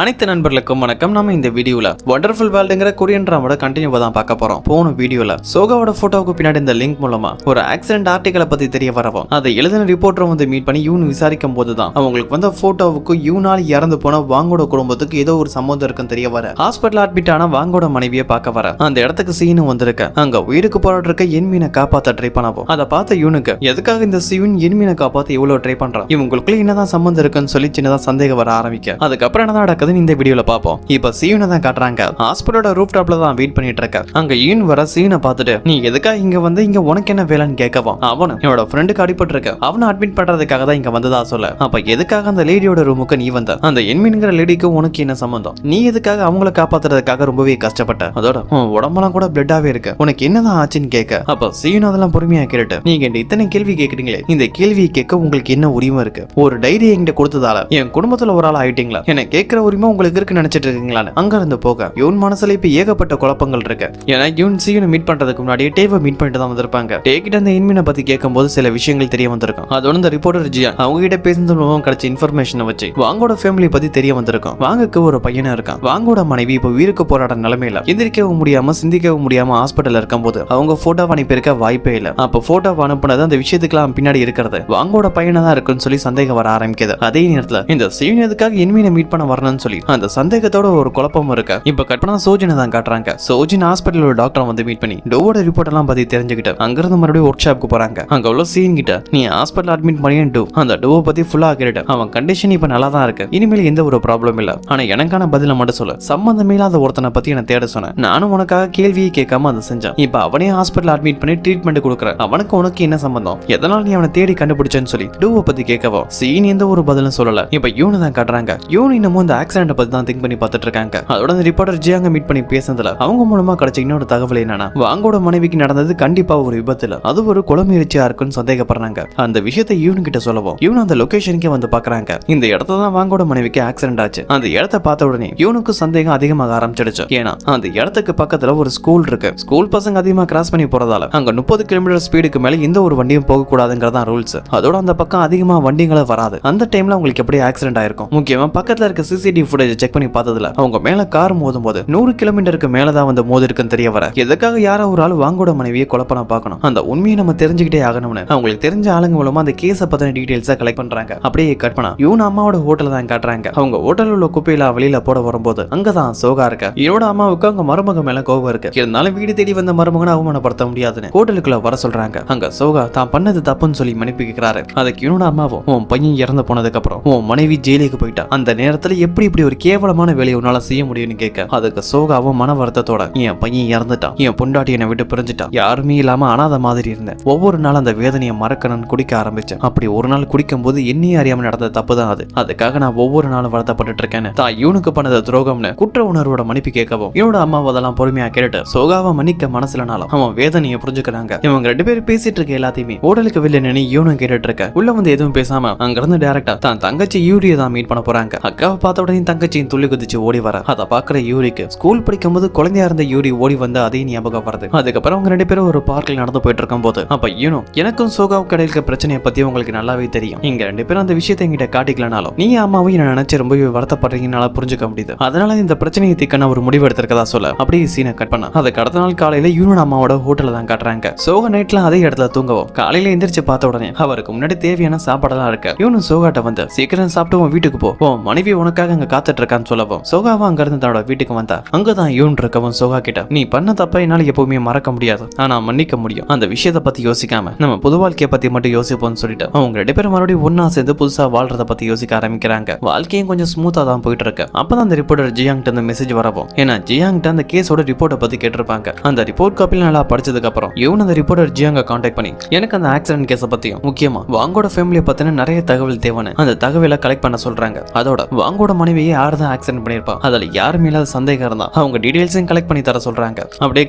அனைத்து நண்பர்களுக்கும் வணக்கம். நம்ம இந்த வீடியோல வண்டர்ஃபுல் வேர்ல்டுங்கிற கொரியன் டிராமாவோட கண்டினியூவா தான் பார்க்க போறோம். போன வீடியோல சோகாவோட போட்டோவுக்கு பின்னாடி இந்த லிங்க் மூலமா ஒரு ஆக்சிடென்ட் ஆர்டிகலை பத்தி தெரிய வரவும் அதை எழுதின ரிப்போர்ட்டர் வந்து மீட் பண்ணி யூன் விசாரிக்கும் போதுதான் அவங்களுக்கு வந்த போட்டோவுக்கு யூனால் இறந்து போன வாங்கோட குடும்பத்துக்கு ஏதோ ஒரு சம்பந்தம் இருக்குன்னு தெரிய வர ஹாஸ்பிட்டல் அட்மிட் ஆன வாங்கோட மனைவியை பார்க்க வர அந்த இடத்துக்கு சீனு வந்திருக்க அங்க உயிருக்கு போராட்டு இருக்க என்மீனை காப்பாத்த ட்ரை பண்ணவும் அதை பார்த்த யூனுக்கு எதுக்காக இந்த சீன் என்மீனை காப்பாத்த இவ்வளவு ட்ரை பண்றான், இவங்களுக்குள்ள என்னதான் சம்பந்தம் இருக்குன்னு சொல்லி சின்னதா சந்தேகம் வர ஆரம்பிக்க அதுக்கப்புறம் என்னதான் நடக்குது இந்த வீடியோல பாப்போம். இப்ப சீனை தான் காட்டுறாங்க. ஹாஸ்பிட்டலோட ரூஃப் டாப்ல தான் வெயிட் பண்ணிட்டு இருக்க. அங்க யூன் வர சீனை பார்த்துட்டு நீ எதுக்காக இங்க வந்து இங்க உனக்கு என்ன வேலைன்னு கேட்கவும் அவனு என்னோட ஃப்ரெண்டுக்கு அடிபட்டு இருக்க அவனை அட்மிட் பண்றதுக்காக தான் இங்க வந்ததா சொல்ல அப்ப எதுக்காக அந்த லேடியோட ரூமுக்கு நீ வந்த, அந்த என்மீன்கிற லேடிக்கு உனக்கு என்ன சம்பந்தம், நீ எதுக்காக அவங்கள காப்பாத்துறதுக்காக ரொம்பவே கஷ்டப்பட்ட, அதோட உடம்பெல்லாம் கூட பிளட்டாவே இருக்கு, உனக்கு என்னதான் ஆச்சுன்னு கேட்க அப்ப சீன் அதெல்லாம் பொறுமையா கேட்டு நீங்க இத்தனை கேள்வி கேக்குறீங்களே இந்த கேள்வியை கேட்க உங்களுக்கு என்ன உரிமை இருக்கு, ஒரு டைரி என்கிட்ட கொடுத்ததால என் குடும்பத்துல ஒரு ஆள் ஆயிட்டீங்களா, என்ன கேட்கிற உரிமை உங்களுக்கு இருக்கு நினைச்சிட்டு இருக்கீங்களான்னு அங்க இருந்து போக யூன் மனசுல இப்ப ஏகப்பட்ட குழப்பங்கள் இருக்கு. ஏன்னா யூன் சீனை மீட் பண்றதுக்கு முன்னாடி டேவை மீட் பண்ணிட்டு தான் வந்திருப்பாங்க. டேக்கிட்ட அந்த என்மீனை பத்தி கேட்கும் போது சில விஷயங்கள் தெரிய வந்திருக்கும். அதோட இந்த ரிப்போர்ட்டர் ஜியான் அவங்க கிட்ட பேசுறது மூலம் கிடைச்ச இன்ஃபர்மேஷனை வச்சு வாங்கோட ஃபேமிலி பத்தி தெரிய வந்திருக்கும். வாங்குக்கு ஒரு பையனா இருக்கான். வாங்கோட மனைவி இப்ப உயிருக்கு போராட நிலைமையில எந்திரிக்கவும் முடியாம சிந்திக்கவும் முடியாம ஹாஸ்பிட்டல் இருக்கும் போது அவங்க போட்டோ அனுப்பியிருக்க வாய்ப்பே இல்ல. அப்ப போட்டோ அனுப்புனது அந்த விஷயத்துக்கெல்லாம் பின்னாடி இருக்கிறது வாங்கோட பையனா தான் இருக்குன்னு சொல்லி சந்தேகம் வர ஆரம்பிக்குது. அதே நேரத்துல இந்த சீன் எதுக்காக என்மீனை மீட் பண்ண வரணும்னு சொல்லி அந்த சந்தேகத்தோட ஒரு குழப்பம் இருக்கு. இப்ப கட்பனா சோஜினை தான் காட்டுறாங்க. சோஜின் ஹாஸ்பிட்டல் ஒரு டாக்டர் வந்து மீட் பண்ணி டோவோட ரிப்போர்ட் எல்லாம் பத்தி தெரிஞ்சுக்கிட்டு அங்கிருந்து மறுபடியும் ஒர்க் ஷாப்க்கு போறாங்க. அங்க உள்ள சீன் கிட்ட நீ ஹாஸ்பிட்டல் அட்மிட் பண்ணியே டோ அந்த டோவை பத்தி ஃபுல்லா கேட்டு அவன் கண்டிஷன் இப்ப நல்லா தான் இருக்கு, இனிமேல் எந்த ஒரு ப்ராப்ளம் இல்ல, ஆனா எனக்கான பதில மட்டும் சொல்ல சம்பந்தமே இல்லாத ஒருத்தனை பத்தி என்ன தேட சொன்னேன், நானும் உனக்காக கேள்வியை கேட்காம அதை செஞ்சேன், இப்ப அவனே ஹாஸ்பிட்டல் அட்மிட் பண்ணி ட்ரீட்மெண்ட் கொடுக்குற அவனுக்கு உனக்கு என்ன சம்பந்தம், எதனால நீ அவனை தேடி கண்டுபிடிச்சேன்னு சொல்லி டோவை பத்தி கேட்கவோ சீன் எந்த ஒரு பதிலும் சொல்லல. இப்ப யூனை தான் காட்டுறாங்க. யூன் இன்னமும் இந்த ஆக்சிடென்ட் பத்தி தான் திங்க் பண்ணி பார்த்துட்டு இருக்காங்க. அதோட அந்த ரிப்போர்ட்டர் ஜியாங்க மீட் பண்ணி பேசுனதுல அவங்க மூலமா கிடைச்ச இன்னொரு தகவல் என்னன்னா வாங்கோட மனைவிக்கு நடந்தது கண்டிப்பா ஒரு விபத்துல அது ஒரு கொலை முயற்சியா இருக்குன்னு சந்தேகப்படுறாங்க. அந்த விஷயத்தை யூன் கிட்ட சொல்லவும் யூன் அந்த லொகேஷனுக்கே வந்து பாக்குறாங்க. இந்த இடத்துல தான் வாங்கோட மனைவிக்கு ஆக்சிடென்ட் ஆச்சு. அந்த இடத்தை பார்த்த உடனே யூனுக்கு சந்தேகம் அதிகமாக ஆரம்பிச்சிடுச்சு. ஏன்னா அந்த இடத்துக்கு பக்கத்துல ஒரு ஸ்கூல் இருக்கு. ஸ்கூல் பசங்க அதிகமா கிராஸ் பண்ணி போறதால அங்க 30 கிலோமீட்டர் ஸ்பீடுக்கு மேல எந்த ஒரு வண்டியும் போக கூடாதுங்கிறதா ரூல்ஸ். அதோட அந்த பக்கம் அதிகமா வண்டிகளும் வராது. அந்த டைம்ல உங்களுக்கு எப்படி ஆக்சிடென்ட் ஆயிருக்கும். முக்கியமா பக்கத்துல இருக்க சிசிடிவி ஃபுட்டேஜ் செக் பண்ணி பார்த்ததுல அவங்க மேல கார் மோதும் போது 100 கிலோமீட்டருக்கு மேலதான் வந்து மோதி இருக்குன்னு தெரிய வர எதுக்காக யாரோ ஒரு ஆள் வாங்கோட மனைவியை கொலை பண்ண பார்க்கணும், அந்த உண்மையை நம்ம தெரிஞ்சுக்கிட்டே ஆகணும்னு அவங்களுக்கு தெரிஞ்ச ஆளுங்க மூலமா அந்த கேஸ பத்தின டீடைல்ஸா கலெக்ட் பண்றாங்க. அப்படியே கட் பண்ணா யூன் அம்மாவோட ஹோட்டல் தான் காட்டுறாங்க. அவங்க ஹோட்டல் உள்ள குப்பையில வெளியில போட வரும்போது அங்கதான் சோகா இருக்க. இவனோட அம்மாவுக்கு அவங்க மருமக மேல கோவம் இருக்கு. இருந்தாலும் வீடு தேடி வந்த மருமகனை அவமானப்படுத்த முடியாதுன்னு ஹோட்டலுக்குள்ள வர சொல்றாங்க. அங்க சோகா தான் பண்ணது தப்புன்னு சொல்லி மன்னிப்பு கேட்கிறாரு. அதுக்கு இவனோட அம்மாவும் உன் பையன் இறந்து போனதுக்கு அப்புறம் உன் மனைவி ஜெயிலுக்கு போயிட்டா, அந்த நேரத்துல எப்படி இப்படி ஒரு கேவலமான வேலையை உன்னால செய்ய முடியும்னு கேட்க அதுக்கு சோகாவும் மன வருத்தத்தோட என் பையன் இறந்துட்டான், என் பொண்டாட்டி என்னை விட்டு பிரிஞ்சுட்டான், யாருமே இல்லாம அனாத மாதிரி இருந்தேன், ஒவ்வொரு நாள் அந்த வேதனையை மறக்கணும்னு குடிக்க ஆரம்பிச்சேன், அப்படி ஒரு நாள் குடிக்கும் போது என்னையே அறியாம நடந்த தப்பு தான் அது, அதுக்காக நான் ஒவ்வொரு நாளும் வருத்தப்பட்டு இருக்கேன்னு தான் இவனுக்கு பண்ணத துரோகம்னு குற்ற உணர்வோட மன்னிப்பு கேட்கவும் இவனோட அம்மாவை அதெல்லாம் பொறுமையா கேட்டு சோகாவை மன்னிக்க மனசுலனாலும் அவன் வேதனையை புரிஞ்சுக்கிறாங்க. இவங்க 2 பேரும் பேசிட்டு இருக்க எல்லாத்தையுமே ஓடலுக்கு வெளில நின்று இவனும் கேட்டுட்டு இருக்க. உள்ள வந்து எதுவும் பேசாம அங்க இருந்து டைரக்டா தான் தங்கச்சி யூரியை தான் மீட் பண்ண போறாங்க. அக்காவை பார்த்த உடனே தங்கச்சியின் துள்ளி குதிச்சு ஓடி வர அதை பாக்குற யூரிக்கு ஸ்கூல் படிக்கும்போது குழந்தையா இருந்த யூரி ஓடி வந்து அதே ஞாபகம் வருது. அதுக்கப்புறம் அவங்க 2 பேரும் ஒரு பார்க்ல நடந்து போயிட்டு இருக்கும் போது அப்ப யூனும் எனக்கும் சோகாவுக்கு இடையில பிரச்சனையை பத்தி உங்களுக்கு நல்லாவே தெரியும், இங்க 2 பேரும் அந்த விஷயத்தை என்கிட்ட காட்டிக்கலனாலும் நீ அம்மாவும் என்ன நினைச்சு ரொம்பவே வருத்தப்படுறீங்கனால புரிஞ்சுக்க முடியுது, அதனால இந்த பிரச்சனையை தீர்க்க ஒரு முடிவு எடுத்திருக்கதா சொல்ல அப்படியே சீனை கட் பண்ண அதுக்கு அடுத்த நாள் காலையில யூனோட அம்மாவோட ஹோட்டல தான் காட்டுறாங்க. சோகா நைட்ல அதே இடத்துல தூங்கவும் காலையில எந்திரிச்சு பார்த்த உடனே அவருக்கு முன்னாடி தேவையான சாப்பாடெல்லாம் இருக்கு. யூனும் சோகாட்ட வந்து சீக்கிரம் சாப்பிட்டு உன் வீட்டுக்கு போ, மனைவி உனக்காக அங்க காத்துட்டு இருக்கான்னு சொல்லவும் சோகாவும் அங்க இருந்து தன்னோட வீட்டுக்கு வந்தா அங்கதான் யூன் இருக்கவும் சோகா கிட்ட நீ பண்ண தப்ப என்னால எப்பவுமே மறக்க முடியாது, ஆனா மன்னிக்க முடியும், அந்த விஷயத்தை பத்தி யோசிக்காம நம்ம பொது வாழ்க்கையை பத்தி மட்டும் யோசிப்போம்னு சொல்லிட்டு அவங்க 2 பேரும் மறுபடியும் ஒன்னா சேர்ந்து புதுசா வாழ்றத பத்தி யோசிக்க ஆரம்பிக்கிறாங்க. வாழ்க்கையும் கொஞ்சம் ஸ்மூத்தா தான் போயிட்டு இருக்கு. அப்பதான் அந்த ரிப்போர்ட்டர் ஜியாங்கிட்ட அந்த மெசேஜ் வரவும் ஏன்னா ஜியாங்கிட்ட அந்த கேஸோட ரிப்போர்ட்டை பத்தி கேட்டிருப்பாங்க. அந்த ரிப்போர்ட் காப்பில நல்லா படிச்சதுக்கு அப்புறம் இவன் அந்த ரிப்போர்ட்டர் ஜியாங்க கான்டாக்ட் பண்ணி எனக்கு அந்த ஆக்சிடென்ட் கேஸை பத்தியும் முக்கியமா வாங்கோட ஃபேமிலியை பத்தின நிறைய தகவல் தேவைன்னு அந்த தகவலை கலெக்ட் பண்ண சொல்றாங்க. அதோட வாங்கோட மனைவியை யார்தான் ஆக்சிடென்ட் பண்ணிருப்பா, அதுல யாருமே இல்லாத சந்தேகம் இருந்தா அவங்க டீடைல்ஸையும் கலெக்ட் பண்ணி தர சொல்றாங்க. அப்படியே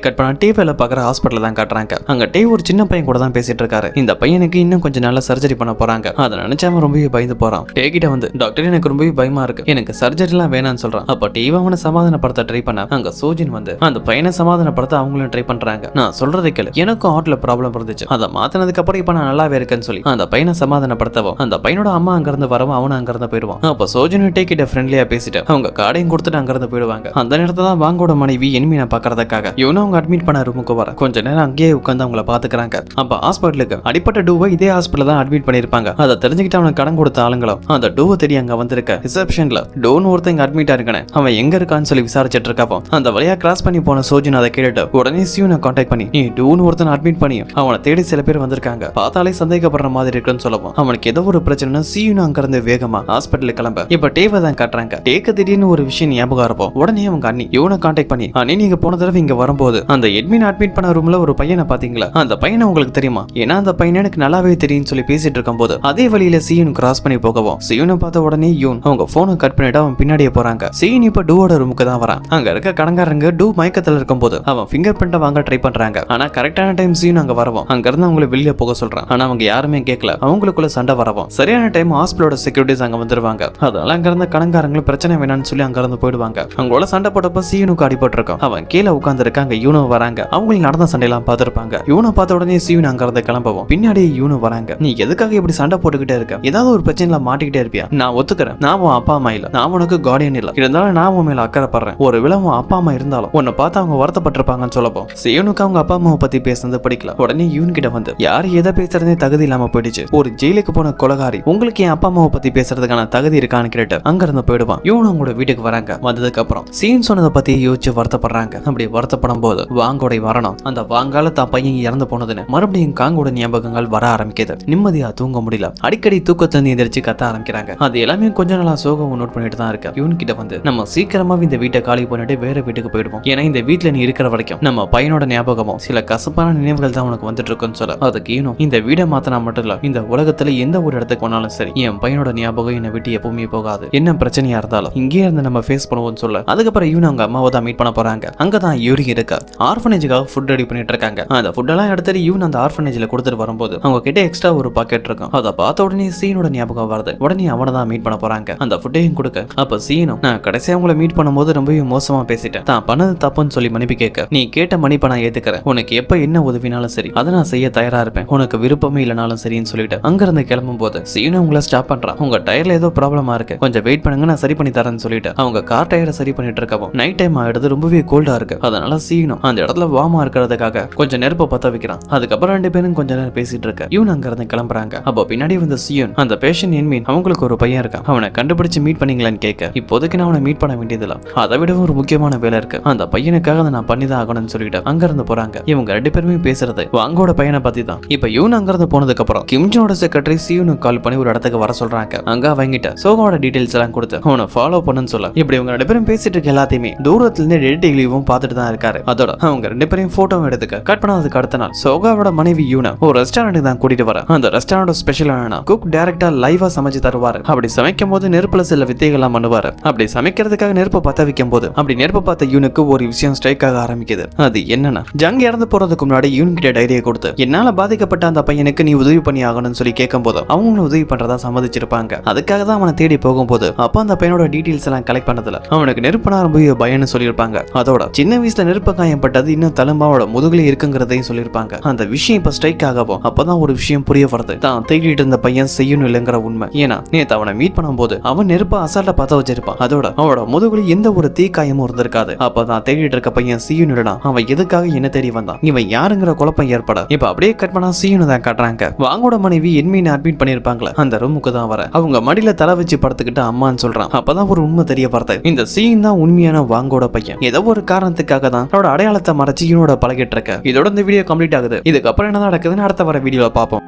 கட் பண்ண டிவில பாக்குற ஹாஸ்பிட்டல் தான் காட்டுறாங்க. அங்க டேவ் ஒரு சின்ன பையன் கூட தான் பேசிட்டு இருக்காரு. இந்த பையனுக்கு இன்னும் கொஞ்சம் நல்ல சர்ஜரி பண்ண போறாங்க. அதை நினைச்சா அவன் ரொம்பவே பயந்து போறான். டே கிட்ட வந்து டாக்டர் எனக்கு ரொம்பவே பயமா இருக்கு, எனக்கு சர்ஜரி எல்லாம் வேணாம்னு சொல்றான். அப்ப டேவ் அவனை சமாதானப்படுத்த ட்ரை பண்ண அங்க சோஜின் வந்து அந்த பையனை சமாதானப்படுத்த அவங்களும் ட்ரை பண்றாங்க. நான் சொல்றதை கேளு, எனக்கும் ஹார்ட்ல ப்ராப்ளம் இருந்துச்சு, அதை மாத்தினதுக்கு அப்புறம் இப்ப நான் நல்லாவே இருக்கேன்னு சொல்லி அந்த பையனை சமாதானப்படுத்தவும் அந்த பையனோட அம்மா அங்க இருந்து வரவும் அவனும் அங்க இருந்து போயிடுவான். அப்ப சோஜின் டே கிட்ட ஃப்ரெண்ட்லி ஃப்ரெண்ட்லியா பேசிட்டு அவங்க கார்டையும் கொடுத்துட்டு அங்க இருந்து போயிடுவாங்க. அந்த நேரத்துல தான் வாங்கோட மனைவி எனிமீனை பாக்குறதுக்காக இவனும் அவங்க அட்மிட் பண்ண ரூமுக்கு வர கொஞ்ச நேரம் அங்கேயே உட்காந்து அவங்கள பாத்துக்கிறாங்க. அப்ப ஹாஸ்பிட்டலுக்கு அடிப்பட்ட டூவை இதே ஹாஸ்பிட்டல் தான் அட்மிட் பண்ணிருப்பாங்க. அதை தெரிஞ்சுக்கிட்டு அவனுக்கு கடன் கொடுத்த ஆளுங்களும் அந்த டூவை தேடி அங்க வந்திருக்க ரிசப்ஷன்ல டோன் ஒருத்தன் இங்க அட்மிட் ஆயிருக்கானே அவன் எங்க இருக்கான்னு சொல்லி விசாரிச்சிட்டு இருக்கப்போ அந்த வழியா கிராஸ் பண்ணி போன சோஜன் அதை கேட்டுட்டு உடனே சியூனை கான்டாக்ட் பண்ணி நீ டூன் ஒருத்தன் அட்மிட் பண்ணி அவனை தேடி சில பேர் வந்திருக்காங்க, பார்த்தாலே சந்தேகப்படுற மாதிரி இருக்குன்னு சொல்லவும் அவனுக்கு ஏதோ ஒரு பிரச்சனை சியூன் அங்க இருந்து வேகமா ஹாஸ்பிட்டலுக்கு கிளம்ப இப்ப டேவை தான் காட்டுறாங்க. டேக்கு திடீர்னு ஒரு விஷயம் ஞாபகம் இருப்போம். உடனே அவங்க அண்ணி இவனை கான்டாக்ட் பண்ணி அண்ணி நீங்க போன தடவை இங்க வரும்போது அந்த எட்மின் அட்மிட் பண்ண ரூம்ல ஒரு பையனை பாத்தீங்களா, அந்த பையனை உங்களுக்கு தெரியுமா, ஏன்னா அந்த பையனை எனக்கு நல்லாவே தெரியும் சொல்லி பேசிட்டு இருக்கும் போது அதே வழியில சியூன் கிராஸ் பண்ணி போகவும் சியூனை பார்த்த உடனே யூன் அவங்க போனை கட் பண்ணிட்டு அவன் பின்னாடியே போறாங்க. சியூன் இப்ப டூவோட ரூமுக்கு தான் வரான். அங்க இருக்க கடங்காரங்க டூ மயக்கத்துல இருக்கும் போது அவன் ஃபிங்கர் பிரிண்ட் வாங்க ட்ரை பண்றாங்க. ஆனா கரெக்டான டைம் சியூன் அங்க வரவும் அங்க இருந்து அவங்களை வெளியே போக சொல்றான். ஆனா அவங்க யாருமே கேட்கல. அவங்களுக்குள்ள சண்டை வரவும் சரியான டைம் ஹாஸ்பிட்டலோட செக்யூரிட்டிஸ் அங்க வந்துருவாங்க. அதனால அங்க இருந்த கடங்காரங்களும் பிரச்சனை வேணாம்னு சொல்லி அங்க இருந்து போயிடுவாங்க. அவங்களோட சண்டை போட்டப்ப சியூனுக்கு அடிபட்டு இருக்கும். அவன் கீழே உட்கார்ந்து இருக்காங்க. யூனோ வராங்க. அவங்களுக்கு நடந்த சண்டையெல்லாம் பார்த்திருப்பாங்க. யூனோ பார்த்த உடனே சியூன் அங்க இருந்து கிளம்பவும் பின்னாடி யூனோ வராங்க. நீ எதுக்காக இப்படி சண்டை போட்டுக்கிட்டே இருக்க, ஏதாவது ஒரு பிரச்சனைல மாட்டிக்கிட்டே இருப்பியா, நான் ஒத்துக்கிறேன், நான் உன் அப்பா அம்மா இல்ல, நான் உனக்கு கார்டியன் இல்ல, இருந்தாலும் நான் உன் மேல அக்கறைப்படுறேன், ஒரு விலை உன் அப்பா அம்மா இருந்தாலும் உன்னை பார்த்து அவங்க வருத்தப்பட்டிருப்பாங்கன்னு சொல்லப்போம் சியூனுக்கு அவங்க அப்பா அம்மாவை பத்தி பேசுறது பிடிக்கல. உடனே யூன் கிட்ட வந்து யாரு எதை பேசுறதே தகுதி இல்லாம போயிடுச்சு, ஒரு ஜெயிலுக்கு போன கொலகாரி உங்களுக்கு என் அப்பா அம்மாவை பத்தி பேசுறதுக்கான தகுதி இருக்கான்னு கேட்டு அங்க இருந்து போயிடுவான். யூன் அவங்களோட வீட்டுக்கு வராங்க. வந்ததுக்கு அப்புறம் சீன் சொன்னதை பத்தி யோசிச்சு வருத்தப்படுறாங்க. அப்படி வருத்தப்படும் போது வாங்கோட வரணும். அந்த வாங்கால தான் பையன் இறந்து போனதுன்னு மறுபடியும் காங்கோட ஞாபகங்கள் வர ஆரம்பிக்குது. நிம்மதியா தூங்க முடியல. அடிக்கடி தூக்கத்தை எந்திரிச்சு கத்த ஆரம்பிக்கிறாங்க. அது எல்லாமே கொஞ்ச நாளா சோகம் நோட் பண்ணிட்டு தான் இருக்கு. யூன் கிட்ட வந்து நம்ம சீக்கிரமா இந்த வீட்டை காலி பண்ணிட்டு வேற வீட்டுக்கு போயிடுவோம், ஏன்னா இந்த வீட்டுல நீ இருக்கிற வரைக்கும் நம்ம பையனோட ஞாபகமும் சில கசப்பான நினைவுகள் தான் உனக்கு வந்துட்டு இருக்குன்னு சொல்ல அதுக்கு யூனும் இந்த வீடை மாத்தினா மட்டும் இல்ல இந்த உலகத்துல எந்த ஒரு இடத்துக்கு போனாலும் சரி என் பையனோட ஞாபகம் என்னை விட்டு எப்பவுமே போகாது, என்ன பிரச்சனையா இருந்தாலும் இங்கே இருந்து நம்ம ஃபேஸ் பண்ணுவோம்னு சொல்ல அதுக்கப்புறம் யூன் அவங்க அம்மாவை தான் மீட் பண்ண போறாங்க. அங்கதான் யூரி இருக்கா. ஆர்ஃபனேஜுக்காக ஃபுட் ரெடி பண்ணிட்டு இருக்காங்க. அந்த ஃபுட் எல்லாம் எடுத்து யூன் அந்த ஆர்ஃபனேஜ்ல கொடுத்துட்டு வரும்போது அவங்க கிட்ட எக்ஸ்ட்ரா ஒரு பாக்கெட் இருக்கும். அதை பார்த்த உடனே சீனோட ஞாபகம் வருது. உடனே அவனை தான் மீட் பண்ண போறாங்க. அந்த ஃபுட்டையும் கொடுக்க அப்ப சீனும் நான் கடைசியா உங்களை மீட் பண்ணும்போது ரொம்பவே மோசமா பேசிட்டேன், தான் பண்ணது தப்புன்னு சொல்லி மன்னிப்பு கேட்க நீ கேட்ட மன்னிப்பை நான் ஏத்துக்கிறேன், உனக்கு எப்ப என்ன உதவினாலும் சரி அதை நான் செய்ய தயாரா இருப்பேன், உனக்கு விருப்பமே இல்லைனாலும் சரின்னு சொல்லிட்டு அங்க இருந்து கிளம்பும் போது சீனும் உங்களை ஸ்டாப் பண்றான். உங்க டயர்ல ஏதோ ப்ராப்ளமா இருக்கு, கொஞ்சம் வெயிட் பண்ணுங்க நான் சரி பண்ணி தரேன்னு சொல்லிட்டு அவங்க கார் டயரை சரி பண்ணிட்டு இருக்கவும் நைட் டைம் ஆயிடுது, ரொம்பவே கோல்டா இருக்கு. அதனால சீனும் அந்த இடத்துல வார்மா இருக்கிறதுக்காக கொஞ்சம் நெருப்பை பத்த வைக்கிறான். அதுக்கப்புறம் ரெண்டு பேரும் கொஞ்ச நேரம் பேசிட்டு இருக்க இவன் அங்க இருந்து கிளம்புறாங்க. அப்போ பின்னாடி வந்த சியூன் அந்த பேஷன் என்மீன் அவங்களுக்கு ஒரு பையன் இருக்கான், அவனை கண்டுபிடிச்சு மீட் பண்ணீங்களான்னு கேட்க இப்போதைக்கு நான் அவனை மீட் பண்ண வேண்டியதில்ல, அதை விட ஒரு முக்கியமான வேலை இருக்கு, அந்த பையனுக்காக அதை நான் பண்ணிதான் ஆகணும்னு சொல்லிட்டு அங்க இருந்து போறாங்க. இவங்க ரெண்டு பேருமே பேசுறது வாங்கோட பையனை பத்தி தான். இப்ப யூன் அங்க இருந்து போனதுக்கு அப்புறம் கிம்ஜோட செக்ரட்டரி சியூனுக்கு கால் பண்ணி ஒரு இடத்துக்கு வர சொல்றாங்க. அங்க அவங்கிட்ட சோகாவோட டீடைல்ஸ் எல்லாம் கொடுத்து அவனை ஃபாலோ பண்ணுன்னு சொல்ல இப்படி இவங்க ரெண்டு பேரும் பேசிட்டு இருக்க எல்லாத்தையுமே தூரத்துல இருந்து டெடிடெக்டிவும் பார்த்துட்டு தான் இருக்காரு. அதோட அவங்க ரெண்டு பேரையும் போட்டோ எடுத்துக்க கட் பண்ணதுக்கு அடுத்த நாள் சோகாவோட மனைவி யூனை ஒரு ரெஸ்டாரண்ட் தான் கூட்டிட்டு வர. அந்த ரெஸ்டாரண்ட் ஸ்பெஷல் குக் டைரக்டா லைவா சமைச்சு தருவாரு. அப்படி சமைக்கும் போது நெருப்புல சில வித்தைகள்லாம் பண்ணுவாரு. அப்படி சமைக்கிறதுக்காக நெருப்பை பத்த வைக்கும் போது அப்படி நெருப்பை பார்த்த யூனுக்கு ஒரு விஷயம் ஸ்ட்ரைக் ஆக ஆரம்பிக்குது. அது என்னன்னா ஜங் இறந்து போறதுக்கு முன்னாடி யூன் கிட்ட டைரியை கொடுத்து என்னால பாதிக்கப்பட்ட அந்த பையனுக்கு நீ உதவி பண்ணி ஆகணும்னு சொல்லி கேட்கும் போது அவங்களும் உதவி பண்றதா சம்மதிச்சிருப்பாங்க. அதுக்காக தான் அவனை தேடி போகும்போது அப்ப அந்த பையனோட டீடைல்ஸ் எல்லாம் கலெக்ட் பண்ணதுல அவனுக்கு நெருப்புனா ரொம்ப பயன்னு சொல்லியிருப்பாங்க. அதோட சின்ன வயசுல நெருப்பு காயப்பட்டது இன்னும் தழும்பாவோட முதுகுல இருக்குங்கிறதையும் சொல்லியிருப்பாங்க. அந்த விஷயம் இப்ப ஸ்ட்ரைக் ஆகவும் அப்பதான் ஒரு விஷயம் புரிய வருது, தான் தேடிட்டு இருந்த பையன் செய்யணும் இல்லைங்கிற உண்மை. ஏன்னா நேத்து அவனை மீட் பண்ணும்போது அவன் நெருப்ப அசால்ட்டா பத்த வச்சிருப்பான். அதோட அவனோட முதுகுல எந்த ஒரு தீக்காயமும் இருந்திருக்காது. அப்பதான் தேடிட்டு இருக்க பையன் சியூனுடா அவன் எதுக்காக என்ன தேடி வந்தான், இவன் யாருங்கிற குழப்பம் ஏற்பட இப்ப அப்படியே கட் பண்ணா சியூனு தான் காட்டுறாங்க. வாங்கோட மனைவி என்மீன் அட்மிட் பண்ணிருப்பாங்களே அந்த ரூமுக்கு தான் வர. அவங்க மடியில தலை வச்சு படுத்துக்கிட்டு அம்மான்னு சொல்றான். அப்பதான் ஒரு உண்மை தெரிய வருது, இந்த சீன் தான் உண்மையான வாங்கோட பையன். ஏதோ ஒரு காரணத்துக்காக தான் அவனோட அடையாளத்தை மறைச்சு இவனோட பழகிட்டு இருக்க. இதோட இந்த வீடியோ கம்ப்ளீட் ஆகுது. இதுக்கப்புறம் என்ன நடக்குதுன்னு அடுத்த வர வீடியோல பார்ப்போம்.